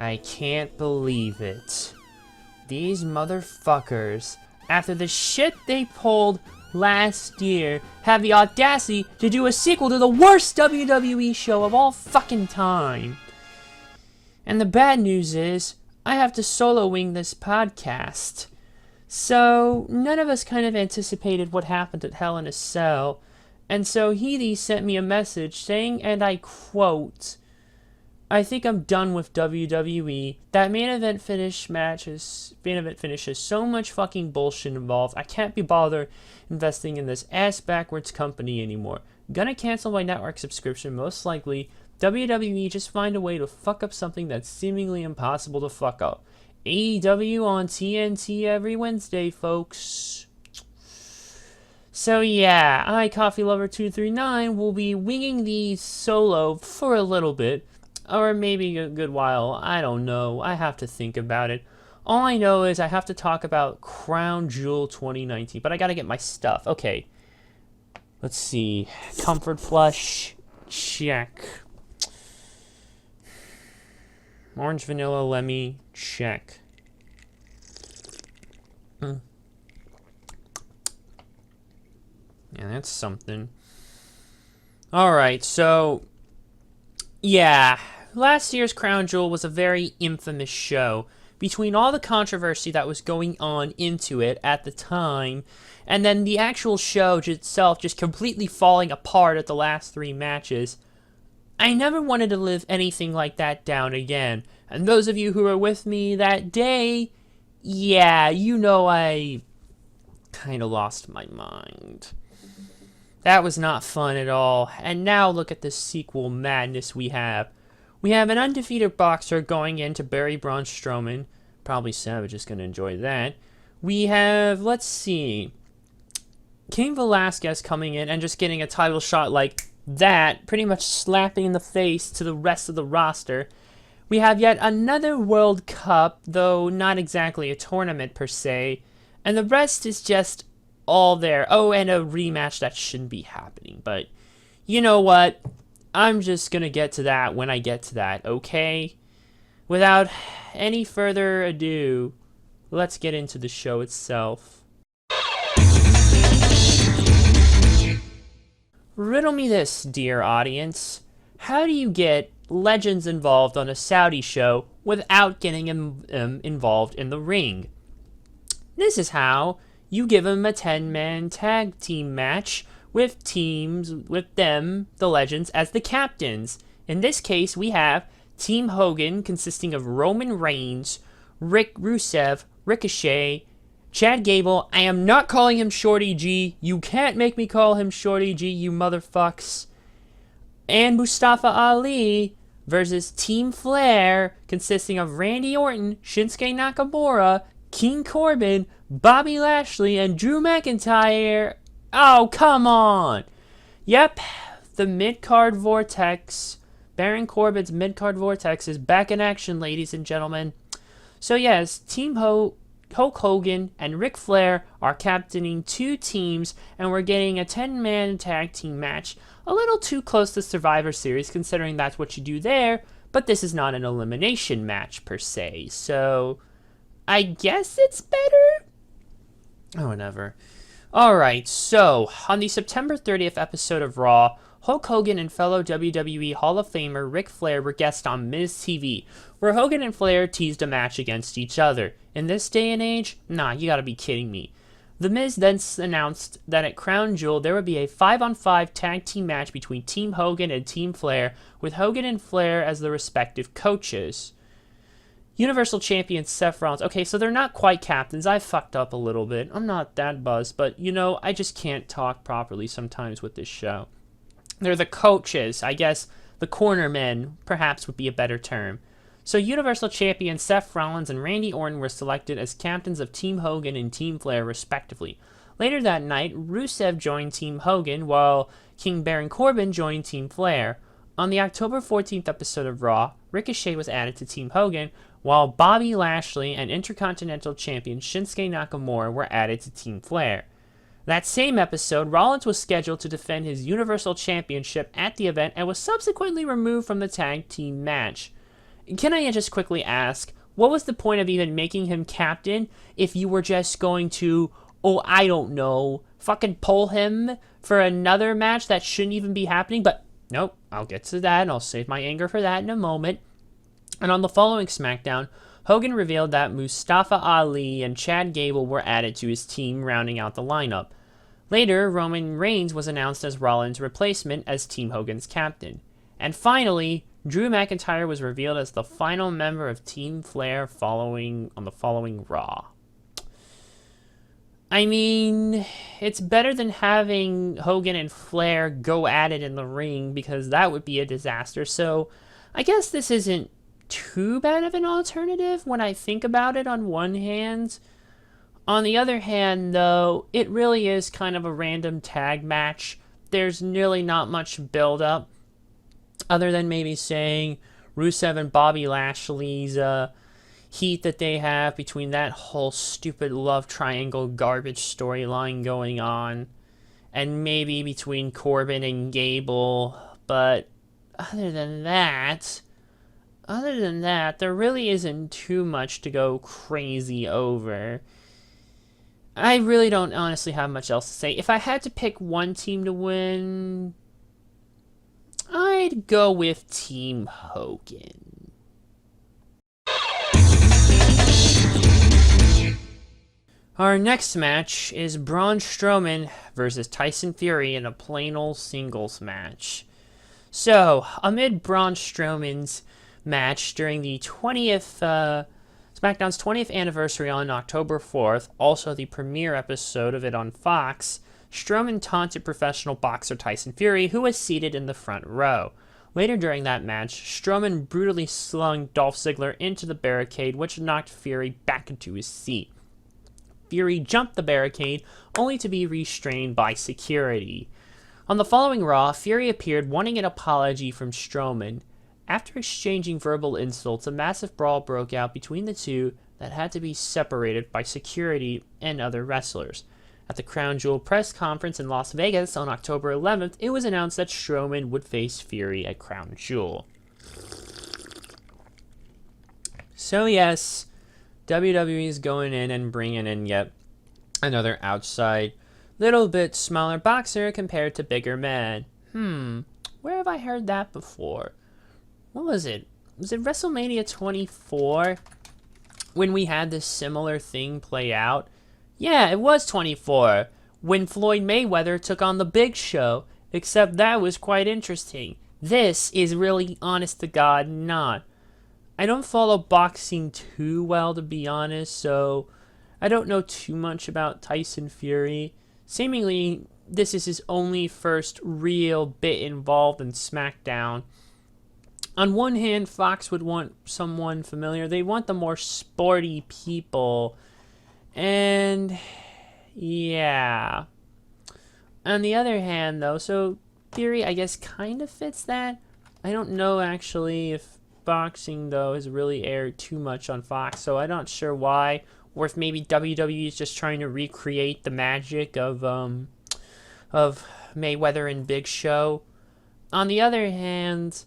I can't believe it. These motherfuckers, after the shit they pulled last year, have the audacity to do a sequel to the worst WWE show of all fucking time. And the bad news is, I have to solo wing this podcast. So, none of us kind of anticipated what happened at Hell in a Cell. And so Healy sent me a message saying, and I quote, "I think I'm done with WWE. That main event finish has so much fucking bullshit involved. I can't be bothered investing in this ass backwards company anymore. Gonna cancel my network subscription most likely. WWE just find a way to fuck up something that's seemingly impossible to fuck up. AEW on TNT every Wednesday, folks." So yeah, I, Coffee Lover 239, will be winging these solo for a little bit. Or maybe a good while, I don't know, I have to think about it. All I know is I have to talk about Crown Jewel 2019, but I gotta get my stuff. Okay, let's see, Comfort Plush, check. Orange Vanilla Lemmy, check. Yeah, that's something. Alright, so yeah, last year's Crown Jewel was a very infamous show. Between all the controversy that was going on into it at the time, and then the actual show itself just completely falling apart at the last 3 matches, I never wanted to live anything like that down again. And those of you who were with me that day, yeah, you know I kind of lost my mind. That was not fun at all. And now look at the sequel madness we have. We have an undefeated boxer going in to bury Braun Strowman. Probably Savage is going to enjoy that. We have, let's see, King Velasquez coming in and just getting a title shot like that, pretty much slapping in the face to the rest of the roster. We have yet another World Cup, though not exactly a tournament per se. And the rest is just all there. Oh, and a rematch that shouldn't be happening. But you know what? I'm just going to get to that when I get to that, okay? Without any further ado, let's get into the show itself. Riddle me this, dear audience. How do you get legends involved on a Saudi show without getting them involved in the ring? This is how. You give them a 10-man tag team match with them, the legends, as the captains. In this case, we have Team Hogan, consisting of Roman Reigns, Rick Rusev, Ricochet, Chad Gable. I am not calling him Shorty G. You can't make me call him Shorty G, you motherfucks. And Mustafa Ali versus Team Flair, consisting of Randy Orton, Shinsuke Nakamura, King Corbin, Bobby Lashley, and Drew McIntyre. Oh, come on! Yep, the mid-card vortex, Baron Corbin's mid-card vortex, is back in action, ladies and gentlemen. So yes, Team Hulk Hogan and Ric Flair are captaining 2 teams, and we're getting a 10-man tag team match. A little too close to Survivor Series, considering that's what you do there, but this is not an elimination match per se, so I guess it's better? Oh, whatever. Alright, so, on the September 30th episode of Raw, Hulk Hogan and fellow WWE Hall of Famer Ric Flair were guests on Miz TV, where Hogan and Flair teased a match against each other. In this day and age? Nah, you gotta be kidding me. The Miz then announced that at Crown Jewel there would be a 5-on-5 tag team match between Team Hogan and Team Flair, with Hogan and Flair as the respective coaches. Universal Champion Seth Rollins. Okay, so they're not quite captains. I fucked up a little bit. I'm not that buzzed, but, you know, I just can't talk properly sometimes with this show. They're the coaches. I guess the cornermen, perhaps, would be a better term. So Universal Champion Seth Rollins and Randy Orton were selected as captains of Team Hogan and Team Flair, respectively. Later that night, Rusev joined Team Hogan, while King Baron Corbin joined Team Flair. On the October 14th episode of Raw, Ricochet was added to Team Hogan, while Bobby Lashley and Intercontinental Champion Shinsuke Nakamura were added to Team Flair. That same episode, Rollins was scheduled to defend his Universal Championship at the event and was subsequently removed from the tag team match. Can I just quickly ask, what was the point of even making him captain if you were just going to, oh, I don't know, fucking pull him for another match that shouldn't even be happening? But nope, I'll get to that, and I'll save my anger for that in a moment. And on the following SmackDown, Hogan revealed that Mustafa Ali and Chad Gable were added to his team, rounding out the lineup. Later, Roman Reigns was announced as Rollins' replacement as Team Hogan's captain. And finally, Drew McIntyre was revealed as the final member of Team Flair on the following Raw. I mean, it's better than having Hogan and Flair go at it in the ring, because that would be a disaster. So I guess this isn't too bad of an alternative when I think about it on one hand. On the other hand, though, it really is kind of a random tag match. There's really not much build-up, other than maybe saying Rusev and Bobby Lashley's heat that they have between that whole stupid love triangle garbage storyline going on, and maybe between Corbin and Gable. But other than that, there really isn't too much to go crazy over. I really don't honestly have much else to say. If I had to pick one team to win, I'd go with Team Hogan. Our next match is Braun Strowman versus Tyson Fury in a plain old singles match. So, amid Braun Strowman's match during the SmackDown's 20th anniversary on October 4th, also the premiere episode of it on Fox, Strowman taunted professional boxer Tyson Fury, who was seated in the front row. Later during that match, Strowman brutally slung Dolph Ziggler into the barricade, which knocked Fury back into his seat. Fury jumped the barricade, only to be restrained by security. On the following Raw, Fury appeared wanting an apology from Strowman. After exchanging verbal insults, a massive brawl broke out between the two that had to be separated by security and other wrestlers. At the Crown Jewel press conference in Las Vegas on October 11th, it was announced that Strowman would face Fury at Crown Jewel. So yes, WWE is going in and bringing in yet another outside, little bit smaller boxer compared to bigger men. Where have I heard that before? What was it? Was it WrestleMania 24 when we had this similar thing play out? Yeah, it was 24 when Floyd Mayweather took on the Big Show, except that was quite interesting. This is really, honest to God, not. I don't follow boxing too well, to be honest, so I don't know too much about Tyson Fury. Seemingly, this is his only first real bit involved in SmackDown. On one hand, Fox would want someone familiar. They want the more sporty people. And, yeah. On the other hand, though, so Fury, I guess, kind of fits that. I don't know, actually, if boxing, though, has really aired too much on Fox, so I'm not sure why. Or if maybe WWE is just trying to recreate the magic of Mayweather and Big Show. On the other hand,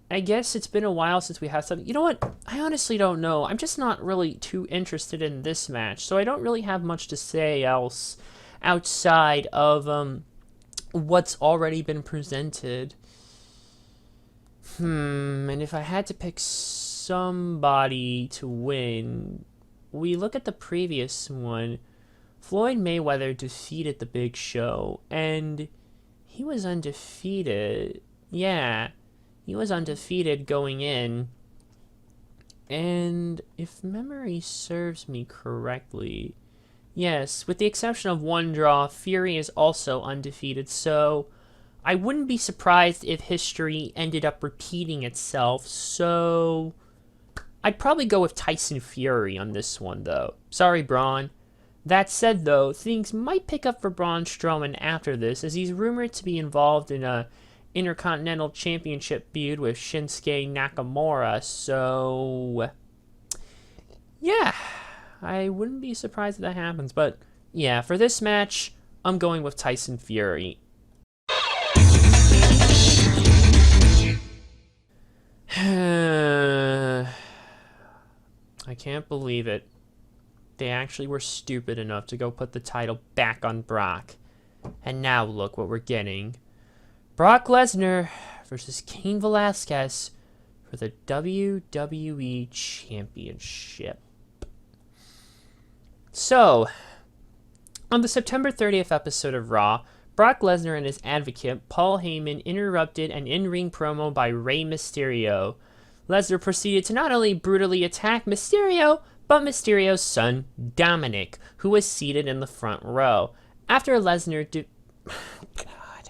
I guess it's been a while since we have something. You know what? I honestly don't know. I'm just not really too interested in this match, so I don't really have much to say else outside of what's already been presented. And if I had to pick somebody to win, we look at the previous one. Floyd Mayweather defeated the Big Show, and he was undefeated. Yeah. He was undefeated going in, and if memory serves me correctly, yes, with the exception of one draw, Fury is also undefeated, so I wouldn't be surprised if history ended up repeating itself, so I'd probably go with Tyson Fury on this one, though. Sorry, Braun. That said, though, things might pick up for Braun Strowman after this, as he's rumored to be involved in a Intercontinental Championship feud with Shinsuke Nakamura, so yeah, I wouldn't be surprised if that happens, but yeah, for this match, I'm going with Tyson Fury. I can't believe it. They actually were stupid enough to go put the title back on Brock. And now look what we're getting. Brock Lesnar versus Cain Velasquez for the WWE Championship. So, on the September 30th episode of Raw, Brock Lesnar and his advocate, Paul Heyman, interrupted an in-ring promo by Rey Mysterio. Lesnar proceeded to not only brutally attack Mysterio, but Mysterio's son, Dominic, who was seated in the front row. After Lesnar God.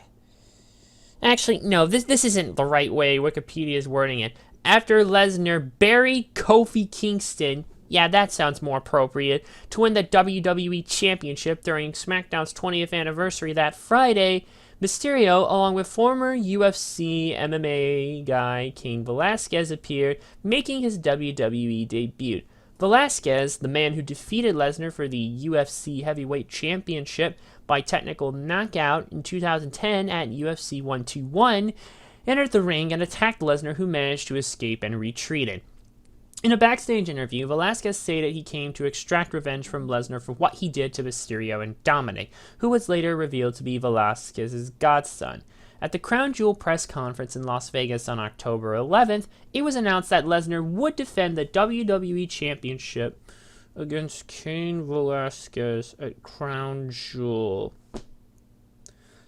Actually, no, this isn't the right way Wikipedia is wording it. After Lesnar buried Kofi Kingston, yeah, that sounds more appropriate, to win the WWE Championship during SmackDown's 20th anniversary that Friday, Mysterio, along with former UFC MMA guy Cain Velasquez, appeared, making his WWE debut. Velasquez, the man who defeated Lesnar for the UFC Heavyweight Championship by technical knockout in 2010 at UFC 121, entered the ring and attacked Lesnar, who managed to escape and retreated. In a backstage interview, Velasquez stated he came to extract revenge from Lesnar for what he did to Mysterio and Dominic, who was later revealed to be Velasquez's godson. At the Crown Jewel press conference in Las Vegas on October 11th, it was announced that Lesnar would defend the WWE Championship against Cain Velasquez at Crown Jewel.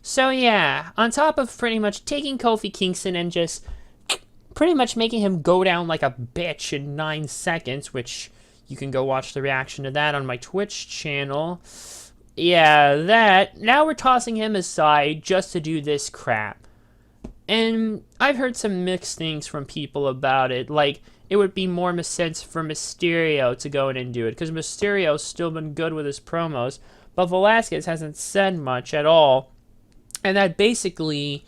So yeah, on top of pretty much taking Kofi Kingston and just pretty much making him go down like a bitch in 9 seconds, which you can go watch the reaction to that on my Twitch channel. Yeah, that. Now we're tossing him aside just to do this crap. And I've heard some mixed things from people about it. Like, it would be more sense for Mysterio to go in and do it, because Mysterio's still been good with his promos, but Velasquez hasn't said much at all. And that basically,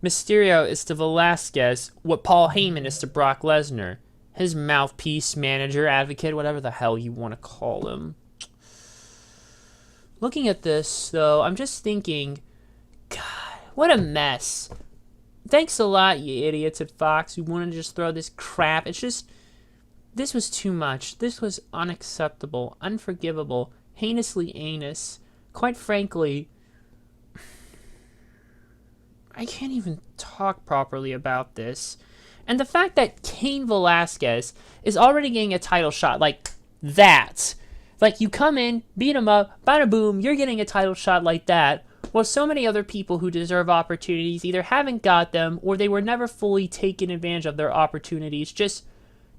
Mysterio is to Velasquez what Paul Heyman is to Brock Lesnar. His mouthpiece, manager, advocate, whatever the hell you want to call him. Looking at this, though, I'm just thinking, God, what a mess. Thanks a lot, you idiots at Fox who wanted to just throw this crap. It's just, this was too much. This was unacceptable, unforgivable, heinously anus. Quite frankly, I can't even talk properly about this. And the fact that Cain Velasquez is already getting a title shot like that. Like, you come in, beat him up, bada boom, you're getting a title shot like that. Well, so many other people who deserve opportunities either haven't got them, or they were never fully taken advantage of their opportunities, just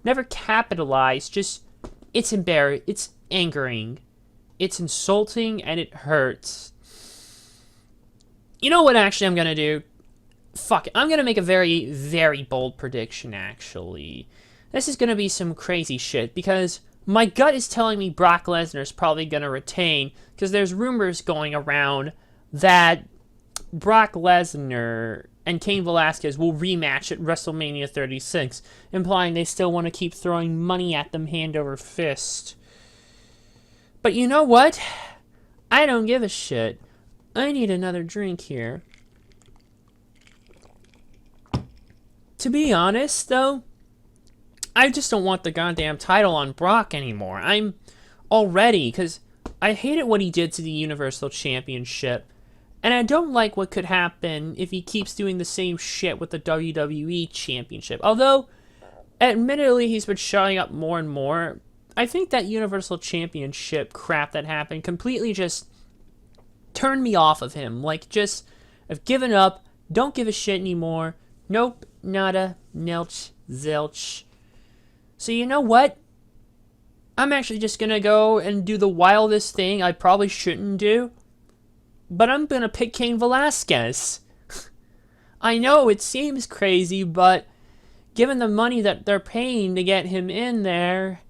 never capitalized. Just, it's embarrassing, it's angering, it's insulting, and it hurts. You know what actually I'm going to do? Fuck it. I'm going to make a very, very bold prediction, actually. This is going to be some crazy shit, because my gut is telling me Brock Lesnar is probably going to retain, because there's rumors going around that Brock Lesnar and Cain Velasquez will rematch at WrestleMania 36, implying they still want to keep throwing money at them hand over fist. But you know what? I don't give a shit. I need another drink here. To be honest, though, I just don't want the goddamn title on Brock anymore. I'm already, because I hated what he did to the Universal Championship, and I don't like what could happen if he keeps doing the same shit with the WWE Championship. Although, admittedly, he's been showing up more and more. I think that Universal Championship crap that happened completely just turned me off of him. Like, just, I've given up, don't give a shit anymore. Nope, nada, nilch, zilch. So you know what? I'm actually just gonna go and do the wildest thing I probably shouldn't do. But I'm gonna pick Cain Velasquez. I know it seems crazy, but given the money that they're paying to get him in there,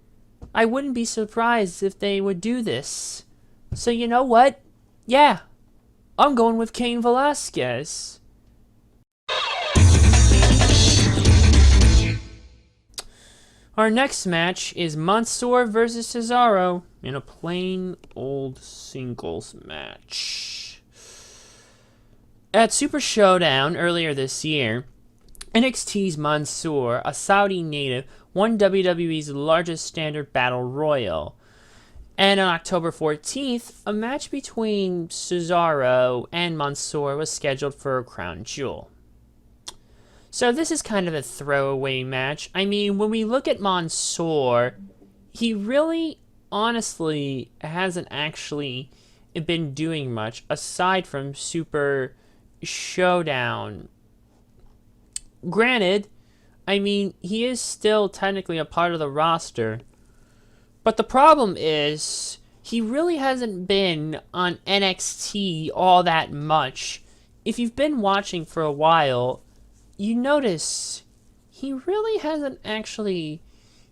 I wouldn't be surprised if they would do this. So you know what? Yeah, I'm going with Cain Velasquez. Our next match is Mansoor versus Cesaro in a plain old singles match. At Super Showdown earlier this year, NXT's Mansoor, a Saudi native, won WWE's largest standard battle royal. And on October 14th, a match between Cesaro and Mansoor was scheduled for a crown jewel. So this is kind of a throwaway match. I mean, when we look at Mansoor, he really, honestly, hasn't actually been doing much aside from Super Showdown. Granted, I mean, he is still technically a part of the roster, but the problem is he really hasn't been on NXT all that much. If you've been watching for a while, you notice he really hasn't actually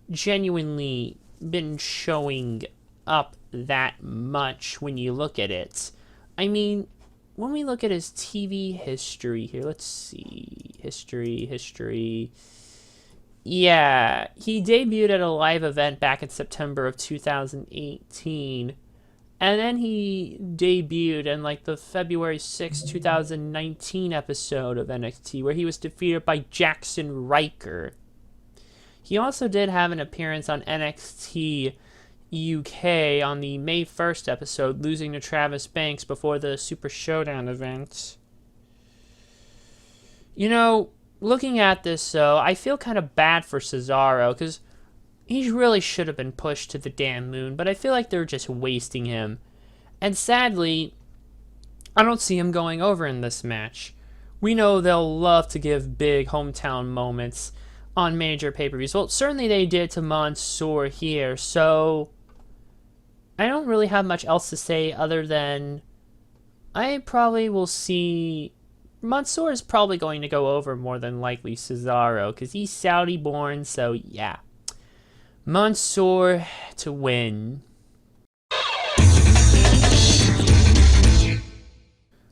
genuinely been showing up that much when you look at it. I mean, when we look at his TV history here, let's see. History. Yeah, he debuted at a live event back in September of 2018. And then he debuted in like the February 6, 2019 episode of NXT where he was defeated by Jackson Riker. He also did have an appearance on NXT UK on the May 1st episode, losing to Travis Banks before the Super Showdown event. You know, looking at this though, I feel kind of bad for Cesaro because he really should have been pushed to the damn moon, but I feel like they're just wasting him. And sadly, I don't see him going over in this match. We know they'll love to give big hometown moments on major pay-per-views. Well, certainly they did to Mansoor here, so I don't really have much else to say other than I probably will see Mansoor is probably going to go over more than likely Cesaro because he's Saudi-born, so yeah. Mansoor to win.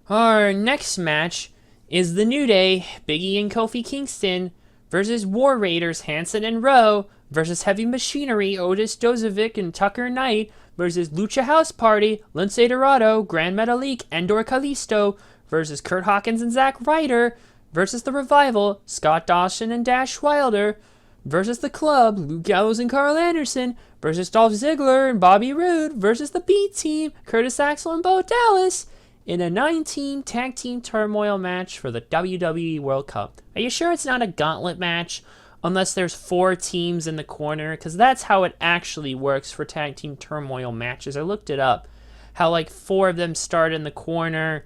Our next match is the New Day, Big E and Kofi Kingston versus War Raiders Hanson and Rowe versus Heavy Machinery Otis Dozovic and Tucker Knight versus Lucha House Party Lince Dorado, Grand Metalik, Endor Kalisto versus Kurt Hawkins and Zack Ryder versus The Revival, Scott Dawson and Dash Wilder versus The Club, Luke Gallows and Carl Anderson versus Dolph Ziggler and Bobby Roode versus the B-Team, Curtis Axel and Bo Dallas in a 9-team tag team turmoil match for the WWE World Cup. Are you sure it's not a gauntlet match unless there's 4 teams in the corner? Because that's how it actually works for tag team turmoil matches. I looked it up. How like 4 of them start in the corner,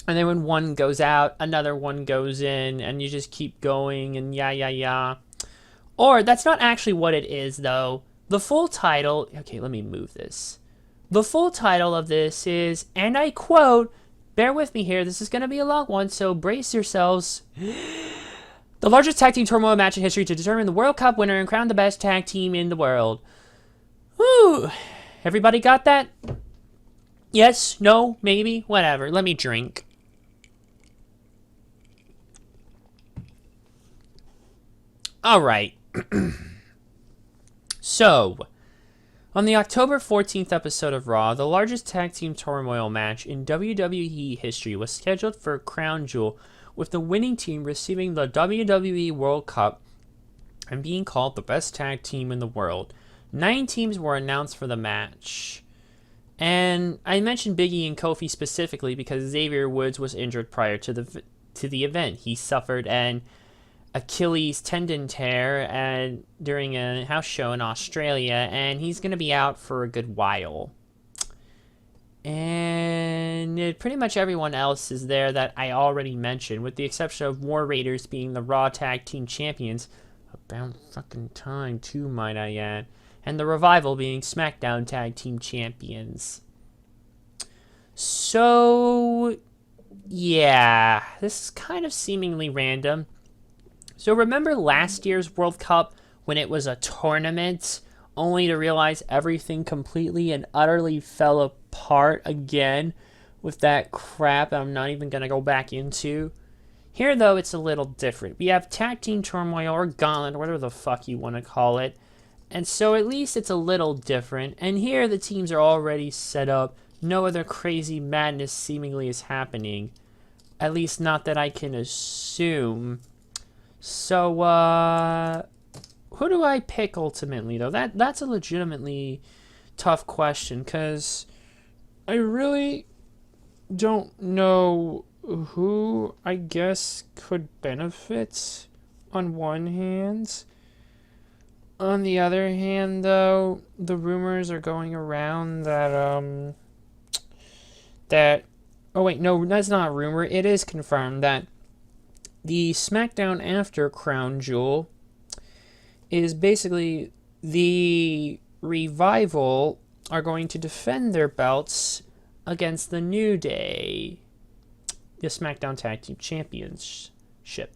and then when one goes out, another one goes in, and you just keep going, and yeah. Or, that's not actually what it is, though. The full title... Okay, let me move this. The full title of this is, and I quote, bear with me here, this is going to be a long one, so brace yourselves. The largest tag team turmoil match in history to determine the World Cup winner and crown the best tag team in the world. Whew. Everybody got that? Yes? No? Maybe? Whatever. Let me drink. Alright. So, on the October 14th episode of Raw, the largest tag team turmoil match in WWE history was scheduled for a crown jewel, with the winning team receiving the WWE World Cup and being called the best tag team in the world. 9 teams were announced for the match. And I mentioned Big E and Kofi specifically because Xavier Woods was injured prior to the event. He suffered an Achilles tendon tear during a house show in Australia, and he's going to be out for a good while. And pretty much everyone else is there that I already mentioned, with the exception of War Raiders being the Raw Tag Team Champions. About fucking time, too, might I add. And the Revival being SmackDown Tag Team Champions. So, yeah, this is kind of seemingly random. So remember last year's World Cup when it was a tournament, only to realize everything completely and utterly fell apart again with that crap I'm not even going to go back into? Here, though, it's a little different. We have Tag Team Turmoil or Gauntlet, or whatever the fuck you want to call it. And so at least it's a little different. And here the teams are already set up. No other crazy madness seemingly is happening. At least not that I can assume. So, who do I pick ultimately, though? That's a legitimately tough question, because I really don't know who I guess could benefit on one hand. On the other hand, though, the rumors are going around that oh wait, no, that's not a rumor. It is confirmed that the SmackDown After Crown Jewel is basically the Revival are going to defend their belts against the New Day, the SmackDown Tag Team Championship.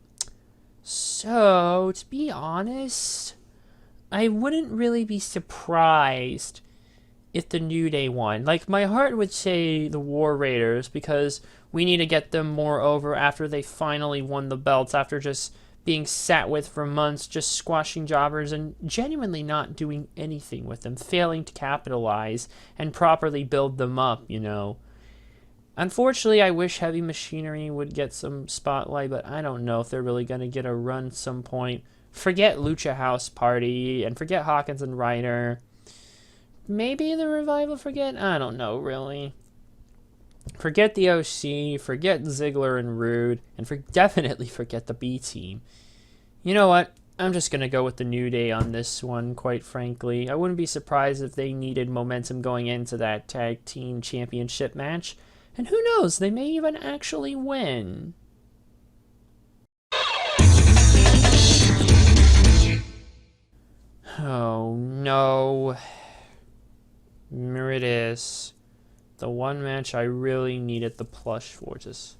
So, to be honest, I wouldn't really be surprised if the New Day won. Like, my heart would say the War Raiders, because we need to get them more over after they finally won the belts, after just being sat with for months, just squashing jobbers and genuinely not doing anything with them, failing to capitalize and properly build them up, you know. Unfortunately, I wish Heavy Machinery would get some spotlight, but I don't know if they're really going to get a run at some point. Forget Lucha House Party, and forget Hawkins and Ryder. Maybe the Revival forget? I don't know, really. Forget the OC, forget Ziggler and Rude, and definitely forget the B-Team. You know what? I'm just going to go with the New Day on this one, quite frankly. I wouldn't be surprised if they needed momentum going into that Tag Team Championship match. And who knows, they may even actually win. Oh, no. Here it is. The one match I really needed the plush for. Just,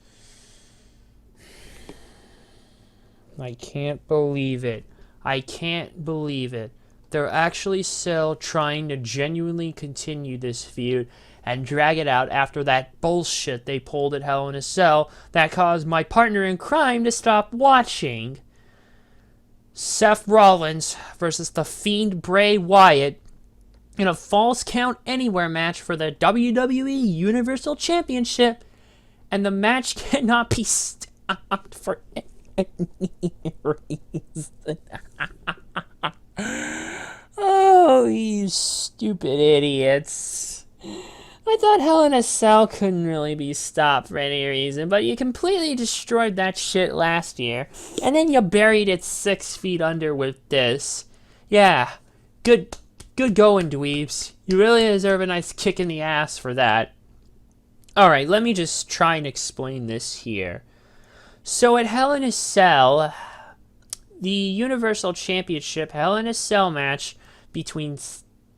I can't believe it. I can't believe it. They're actually still trying to genuinely continue this feud and drag it out after that bullshit they pulled at Hell in a Cell that caused my partner in crime to stop watching. Seth Rollins versus the Fiend Bray Wyatt in a Falls Count Anywhere match for the WWE Universal Championship, and the match cannot be stopped for any reason. Oh, you stupid idiots. I thought Hell in a Cell couldn't really be stopped for any reason, but you completely destroyed that shit last year, and then you buried it 6 feet under with this. Yeah, good going, dweebs. You really deserve a nice kick in the ass for that. Alright, let me just try and explain this here. So at Hell in a Cell, the Universal Championship Hell in a Cell match between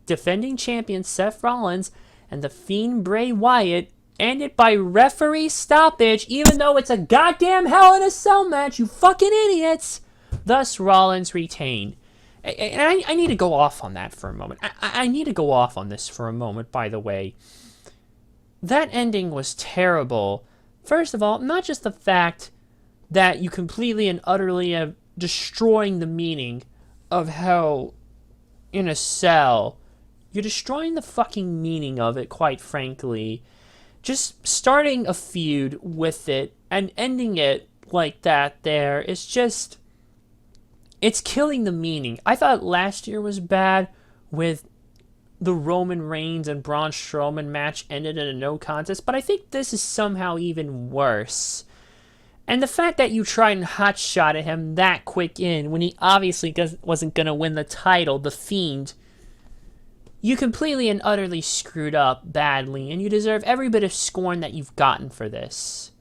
defending champion Seth Rollins and the Fiend Bray Wyatt ended by referee stoppage, even though it's a goddamn Hell in a Cell match, you fucking idiots! Thus, Rollins retained. And I need to go off on that for a moment. I need to go off on this for a moment, by the way. That ending was terrible. First of all, not just the fact that you completely and utterly are destroying the meaning of Hell in a Cell. You're destroying the fucking meaning of it, quite frankly. Just starting a feud with it and ending it like that there is just... it's killing the meaning. I thought last year was bad with the Roman Reigns and Braun Strowman match ended in a no contest, but I think this is somehow even worse. And the fact that you tried and hotshot at him that quick in when he obviously wasn't going to win the title, the Fiend, you completely and utterly screwed up badly, and you deserve every bit of scorn that you've gotten for this.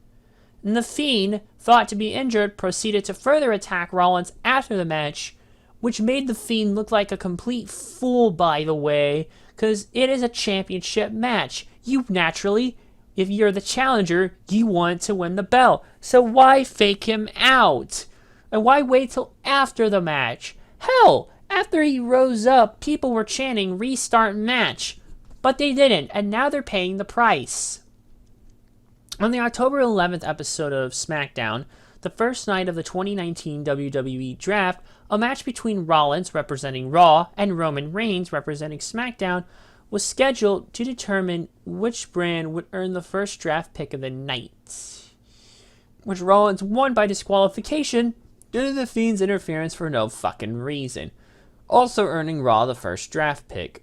And the Fiend, thought to be injured, proceeded to further attack Rollins after the match, which made the Fiend look like a complete fool, by the way, because it is a championship match. You naturally, if you're the challenger, you want to win the belt. So why fake him out? And why wait till after the match? Hell, after he rose up, people were chanting restart match, but they didn't, and now they're paying the price. On the October 11th episode of SmackDown, the first night of the 2019 WWE Draft, a match between Rollins, representing Raw, and Roman Reigns, representing SmackDown, was scheduled to determine which brand would earn the first draft pick of the night, which Rollins won by disqualification due to the Fiend's interference for no fucking reason, also earning Raw the first draft pick.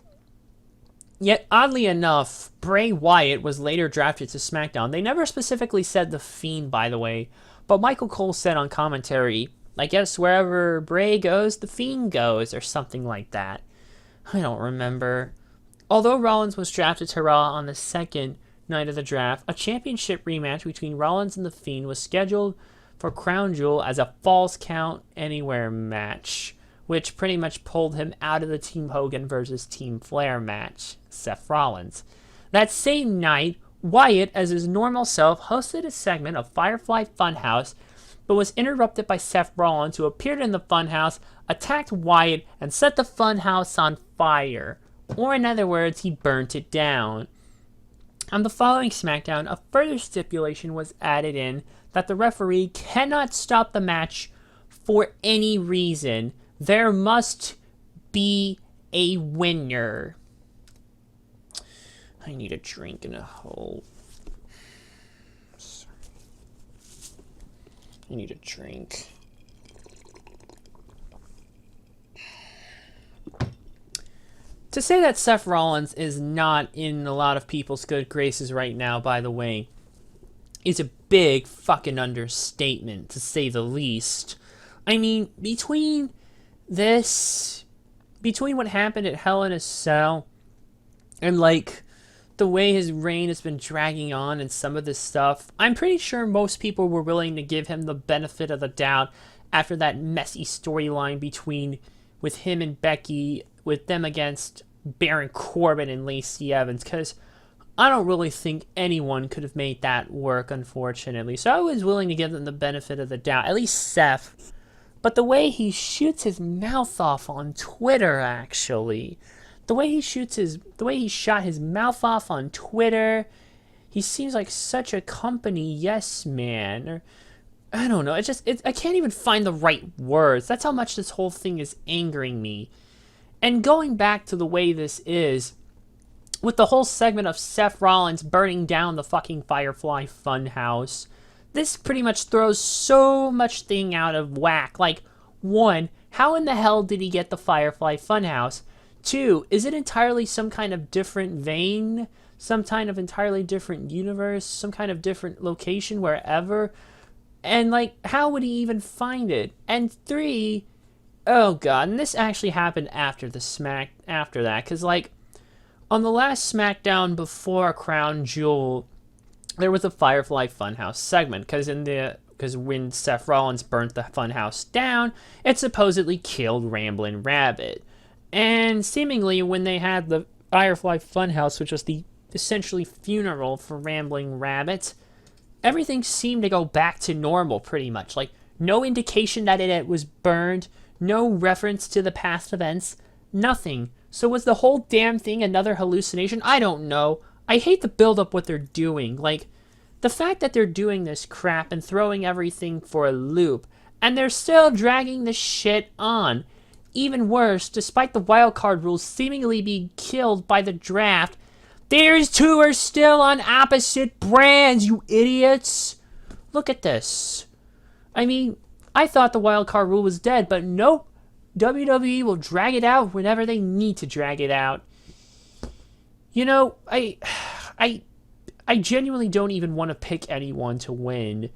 Yet, oddly enough, Bray Wyatt was later drafted to SmackDown. They never specifically said The Fiend, by the way, but Michael Cole said on commentary, I guess wherever Bray goes, The Fiend goes, or something like that. I don't remember. Although Rollins was drafted to Raw on the second night of the draft, a championship rematch between Rollins and The Fiend was scheduled for Crown Jewel as a Falls Count Anywhere match, which pretty much pulled him out of the Team Hogan versus Team Flair match, Seth Rollins. That same night, Wyatt, as his normal self, hosted a segment of Firefly Funhouse, but was interrupted by Seth Rollins, who appeared in the Funhouse, attacked Wyatt, and set the Funhouse on fire. Or in other words, he burnt it down. On the following SmackDown, a further stipulation was added in that the referee cannot stop the match for any reason. There must be a winner. I need a drink and a hole. Sorry. I need a drink. To say that Seth Rollins is not in a lot of people's good graces right now, by the way, is a big fucking understatement, to say the least. I mean, between what happened at Hell in a Cell and, like, the way his reign has been dragging on and some of this stuff, I'm pretty sure most people were willing to give him the benefit of the doubt after that messy storyline with him and Becky, with them against Baron Corbin and Lacey Evans, because I don't really think anyone could have made that work, unfortunately. So I was willing to give them the benefit of the doubt, at least Seth. But the way he shoots his mouth off on Twitter, actually, the way he shot his mouth off on Twitter, he seems like such a company yes man. Or, I don't know. I can't even find the right words. That's how much this whole thing is angering me. And going back to the way this is, with the whole segment of Seth Rollins burning down the fucking Firefly Funhouse, this pretty much throws so much thing out of whack. Like, 1, how in the hell did he get the Firefly Funhouse? 2, is it entirely some kind of different vein? Some kind of entirely different universe? Some kind of different location, wherever? And, like, how would he even find it? And 3, oh god, and this actually happened after that, because, like, on the last SmackDown before Crown Jewel, there was a Firefly Funhouse segment, because when Seth Rollins burnt the Funhouse down, it supposedly killed Ramblin' Rabbit. And seemingly, when they had the Firefly Funhouse, which was the essentially funeral for Rambling Rabbit, everything seemed to go back to normal, pretty much. Like, no indication that it was burned, no reference to the past events, nothing. So was the whole damn thing another hallucination? I don't know. I hate to build up what they're doing. Like, the fact that they're doing this crap and throwing everything for a loop, and they're still dragging the shit on. Even worse, despite the wildcard rules seemingly being killed by the draft, these two are still on opposite brands, you idiots! Look at this. I mean, I thought the wildcard rule was dead, but nope. WWE will drag it out whenever they need to drag it out. You know, I genuinely don't even want to pick anyone to win.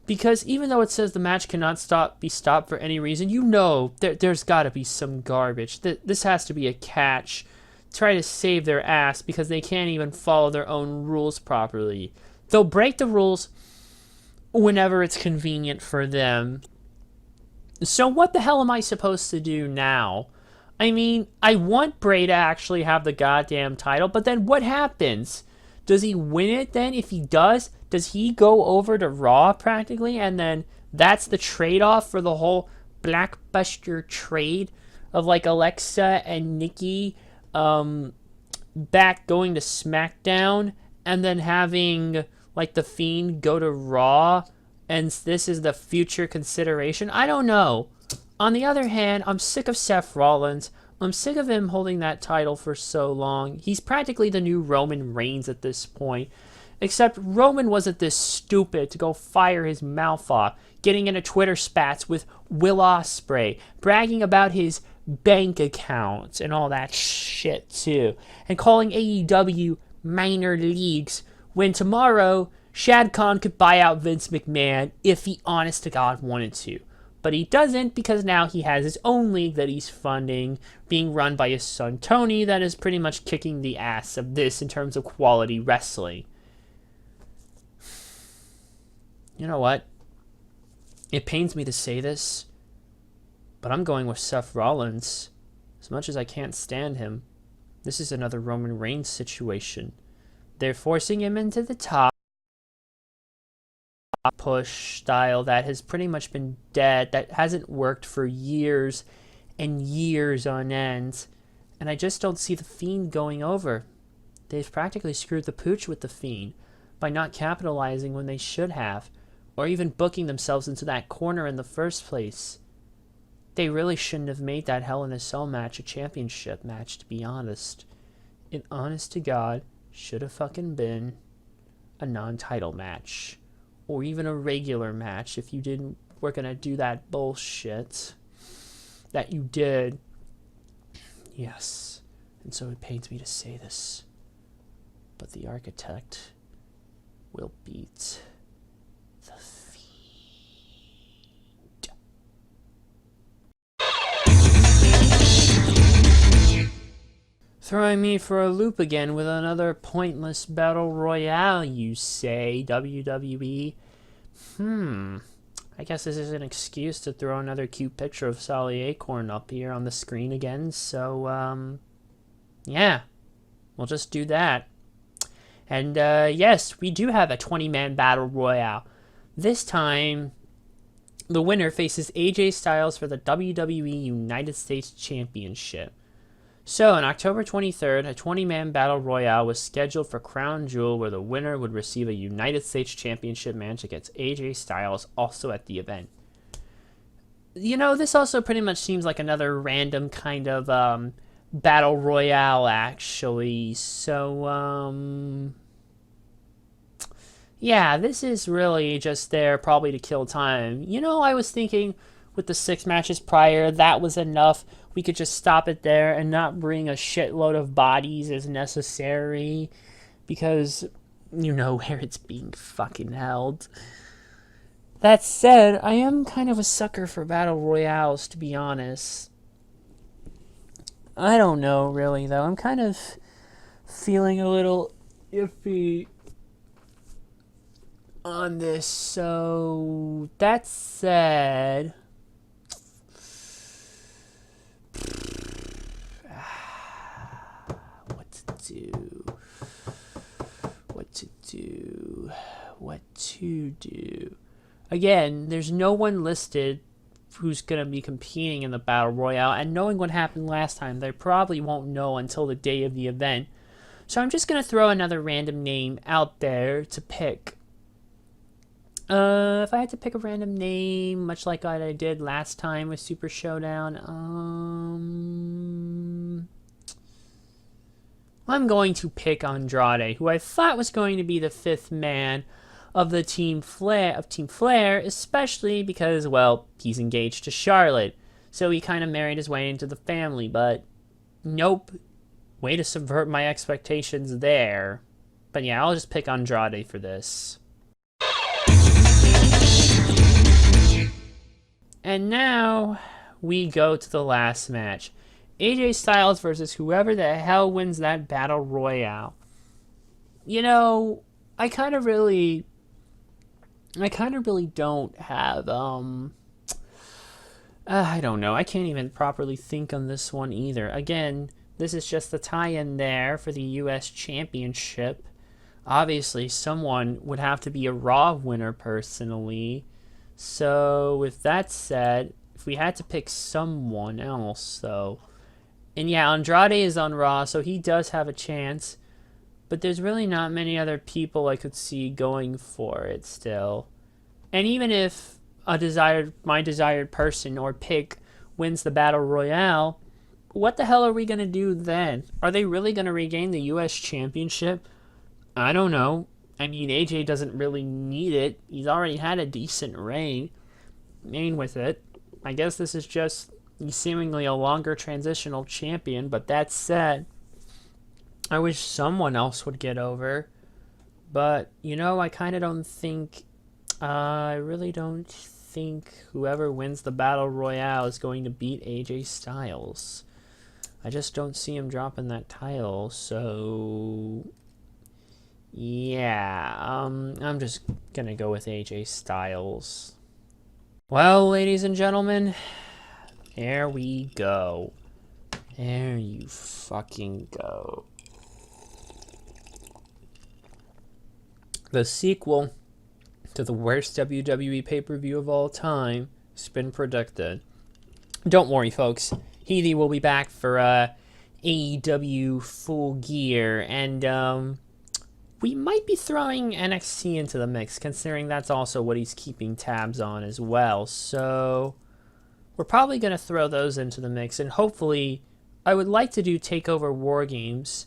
Because even though it says the match cannot be stopped for any reason, you know there's got to be some garbage. This has to be a catch. Try to save their ass because they can't even follow their own rules properly. They'll break the rules whenever it's convenient for them. So what the hell am I supposed to do now? I mean, I want Bray to actually have the goddamn title, but then what happens? Does he win it then? If he does he go over to Raw practically? And then that's the trade-off for the whole Blackbuster trade of, like, Alexa and Nikki back going to SmackDown and then having, like, The Fiend go to Raw, and this is the future consideration? I don't know. On the other hand, I'm sick of Seth Rollins. I'm sick of him holding that title for so long. He's practically the new Roman Reigns at this point. Except Roman wasn't this stupid to go fire his mouth off. getting into Twitter spats with Will Ospreay, bragging about his bank accounts and all that shit too, and calling AEW minor leagues, when tomorrow Shad Khan could buy out Vince McMahon if he honest to God wanted to. But he doesn't, because now he has his own league that he's funding, being run by his son Tony, that is pretty much kicking the ass of this in terms of quality wrestling. You know what? It pains me to say this, but I'm going with Seth Rollins. As much as I can't stand him, this is another Roman Reigns situation. They're forcing him into the top push style that has pretty much been dead, that hasn't worked for years and years on end, and I just don't see the Fiend going over. They've practically screwed the pooch with the Fiend by not capitalizing when they should have, or even booking themselves into that corner in the first place. They really shouldn't have made that Hell in a Cell match a championship match, to be honest. It, honest to God, should have fucking been a non-title match. Or even a regular match if you were gonna do that bullshit that you did. Yes. And so it pains me to say this, but the Architect will beat the Fiend. Throwing me for a loop again with another pointless battle royale, you say, WWE? I guess this is an excuse to throw another cute picture of Sally Acorn up here on the screen again, so, yeah, we'll just do that. And, yes, we do have a 20-man battle royale. This time, the winner faces AJ Styles for the WWE United States Championship. So, on October 23rd, a 20-man battle royale was scheduled for Crown Jewel, where the winner would receive a United States Championship match against AJ Styles, also at the event. You know, this also pretty much seems like another random kind of battle royale, actually. So, yeah, this is really just there probably to kill time. You know, I was thinking with the 6 matches prior, that was enough. We could just stop it there and not bring a shitload of bodies as necessary, because you know where it's being fucking held. That said, I am kind of a sucker for battle royales, to be honest. I don't know, really, though. I'm kind of feeling a little iffy on this. So, that said, what to do. Again, there's no one listed who's going to be competing in the Battle Royale, and knowing what happened last time, they probably won't know until the day of the event. So I'm just going to throw another random name out there to pick. If I had to pick a random name, much like what I did last time with Super Showdown, I'm going to pick Andrade, who I thought was going to be the 5th man of the Team Flair, especially because, well, he's engaged to Charlotte, so he kind of married his way into the family, but nope, way to subvert my expectations there. But yeah, I'll just pick Andrade for this. And now we go to the last match. AJ Styles versus whoever the hell wins that battle royale. You know, I kind of really don't have, I don't know. I can't even properly think on this one either. Again, this is just the tie-in there for the U.S. Championship. Obviously, someone would have to be a Raw winner personally. So, with that said, if we had to pick someone else, though, and yeah, Andrade is on Raw, so he does have a chance, but there's really not many other people I could see going for it still. And even if my desired person or pick wins the Battle Royale, what the hell are we going to do then? Are they really going to regain the U.S. Championship? I don't know. I mean, AJ doesn't really need it. He's already had a decent reign. remain with it. I guess this is just seemingly a longer transitional champion, but that said, I wish someone else would get over. But, I kind of don't think, I really don't think whoever wins the Battle Royale is going to beat AJ Styles. I just don't see him dropping that title, so yeah, I'm just gonna go with AJ Styles. Well, ladies and gentlemen, there we go. There you fucking go. The sequel to the worst WWE pay-per-view of all time has been predicted. Don't worry, folks. Healy will be back for AEW Full Gear, and we might be throwing NXT into the mix, considering that's also what he's keeping tabs on as well. So we're probably going to throw those into the mix, and hopefully I would like to do TakeOver War Games.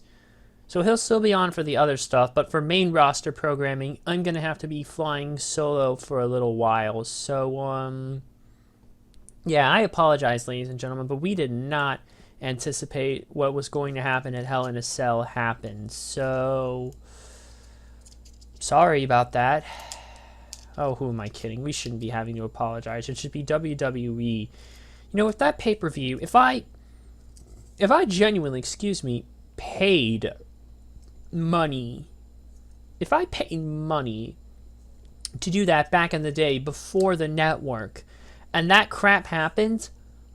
So he'll still be on for the other stuff, but for main roster programming, I'm going to have to be flying solo for a little while. So, yeah, I apologize, ladies and gentlemen, but we did not anticipate what was going to happen at Hell in a Cell happened. So, sorry about that. Oh, who am I kidding? We shouldn't be having to apologize. It should be WWE. With that pay-per-view, if I genuinely, paid money, if I paid money to do that back in the day before the network, and that crap happened,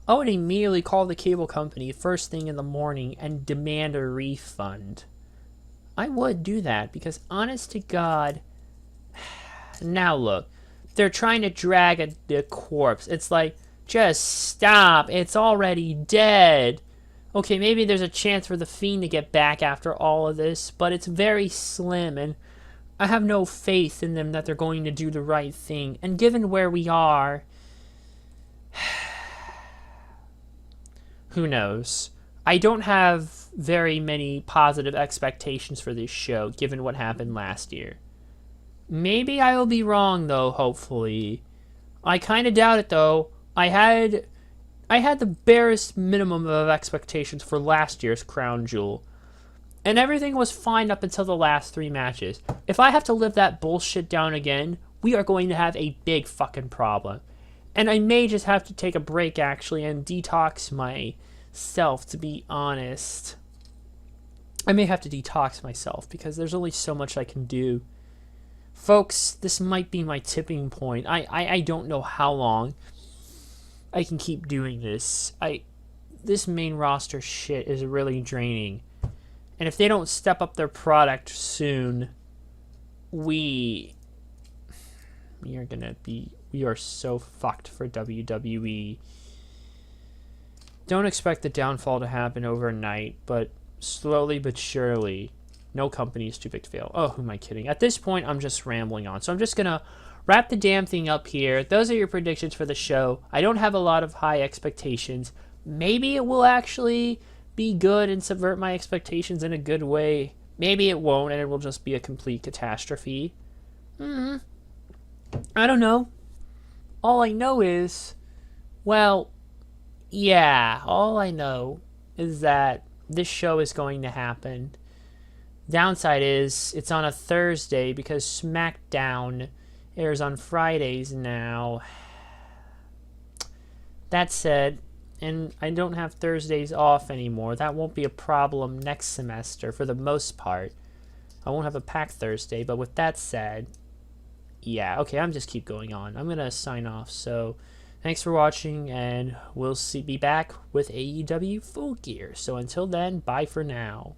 I would immediately call the cable company first thing in the morning and demand a refund. I would do that because, honest to God, now look, they're trying to drag the corpse. It's like, just stop. It's already dead. Okay, maybe there's a chance for The Fiend to get back after all of this, but it's very slim, and I have no faith in them that they're going to do the right thing. And given where we are, who knows? I don't have very many positive expectations for this show, given what happened last year. Maybe I will be wrong, though, hopefully. I kind of doubt it, though. I had the barest minimum of expectations for last year's Crown Jewel. And everything was fine up until the last 3 matches. If I have to live that bullshit down again, we are going to have a big fucking problem. And I may just have to take a break, actually, and detox myself, to be honest. I may have to detox myself, because there's only so much I can do. Folks, this might be my tipping point. I don't know how long I can keep doing this. This main roster shit is really draining. And if they don't step up their product soon, we are so fucked for WWE. Don't expect the downfall to happen overnight, but slowly but surely, no company is too big to fail. Oh, who am I kidding? At this point, I'm just rambling on. So I'm just going to wrap the damn thing up here. Those are your predictions for the show. I don't have a lot of high expectations. Maybe it will actually be good and subvert my expectations in a good way. Maybe it won't, and it will just be a complete catastrophe. I don't know. All I know is, all I know is that this show is going to happen. Downside is it's on a Thursday because SmackDown airs on Fridays now. That said, and I don't have Thursdays off anymore. That won't be a problem next semester for the most part. I won't have a packed Thursday, but with that said, yeah, okay, I'm just keep going on. I'm going to sign off. So thanks for watching, and we'll be back with AEW Full Gear. So until then, bye for now.